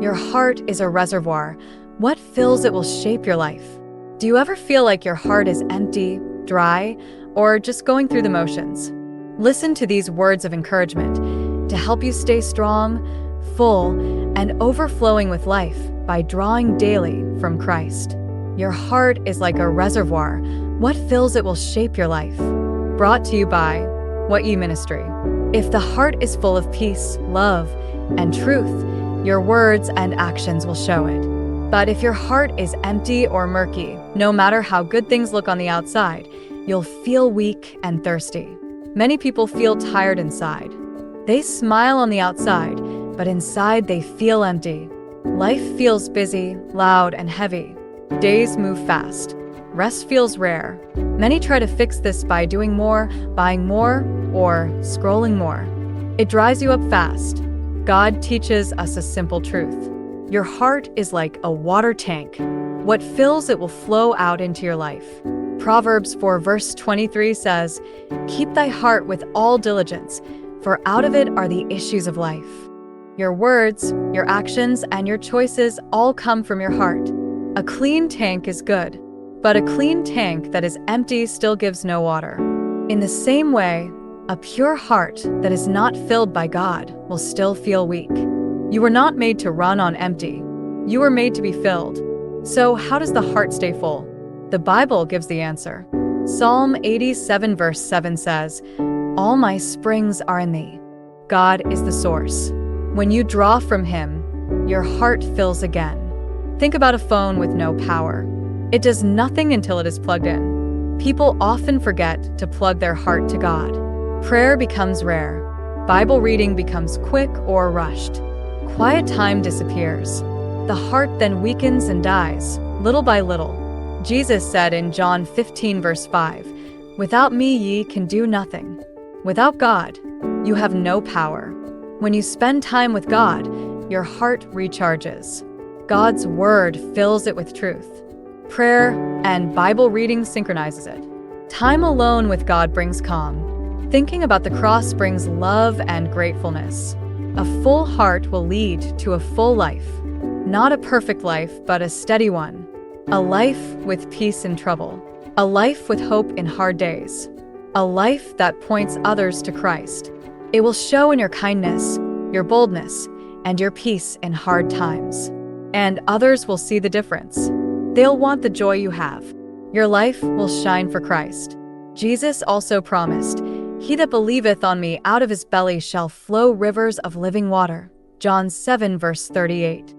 Your heart is a reservoir. What fills it will shape your life. Do you ever feel like your heart is empty, dry, or just going through the motions? Listen to these words of encouragement to help you stay strong, full, and overflowing with life by drawing daily from Christ. Your heart is like a reservoir. What fills it will shape your life. Brought to you by Wot Ye Ministry. If the heart is full of peace, love, and truth, your words and actions will show it. But if your heart is empty or murky, no matter how good things look on the outside, you'll feel weak and thirsty. Many people feel tired inside. They smile on the outside, but inside they feel empty. Life feels busy, loud, and heavy. Days move fast. Rest feels rare. Many try to fix this by doing more, buying more, or scrolling more. It dries you up fast. God teaches us a simple truth. Your heart is like a water tank. What fills it will flow out into your life. Proverbs 4 verse 23 says, "Keep thy heart with all diligence, for out of it are the issues of life." Your words, your actions, and your choices all come from your heart. A clean tank is good, but a clean tank that is empty still gives no water. In the same way, a pure heart that is not filled by God will still feel weak. You were not made to run on empty. You were made to be filled. So how does the heart stay full? The Bible gives the answer. Psalm 87 verse 7 says, "All my springs are in thee." God is the source. When you draw from Him, your heart fills again. Think about a phone with no power. It does nothing until it is plugged in. People often forget to plug their heart to God. Prayer becomes rare. Bible reading becomes quick or rushed. Quiet time disappears. The heart then weakens and dies, little by little. Jesus said in John 15 verse 5, "Without me ye can do nothing." Without God, you have no power. When you spend time with God, your heart recharges. God's word fills it with truth. Prayer and Bible reading synchronizes it. Time alone with God brings calm. Thinking about the cross brings love and gratefulness. A full heart will lead to a full life. Not a perfect life, but a steady one. A life with peace in trouble. A life with hope in hard days. A life that points others to Christ. It will show in your kindness, your boldness, and your peace in hard times. And others will see the difference. They'll want the joy you have. Your life will shine for Christ. Jesus also promised, "He that believeth on me, out of his belly shall flow rivers of living water." John 7 verse 38.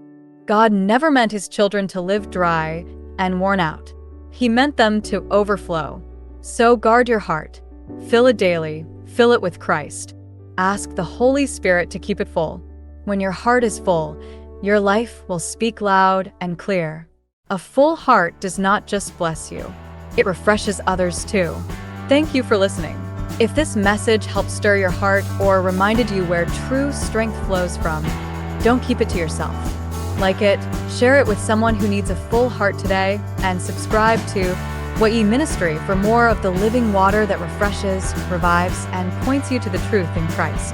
God never meant his children to live dry and worn out. He meant them to overflow. So guard your heart. Fill it daily. Fill it with Christ. Ask the Holy Spirit to keep it full. When your heart is full, your life will speak loud and clear. A full heart does not just bless you. It refreshes others too. Thank you for listening. If this message helped stir your heart or reminded you where true strength flows from, don't keep it to yourself. Like it, share it with someone who needs a full heart today, and subscribe to Wot Ye Ministry for more of the living water that refreshes, revives, and points you to the truth in Christ.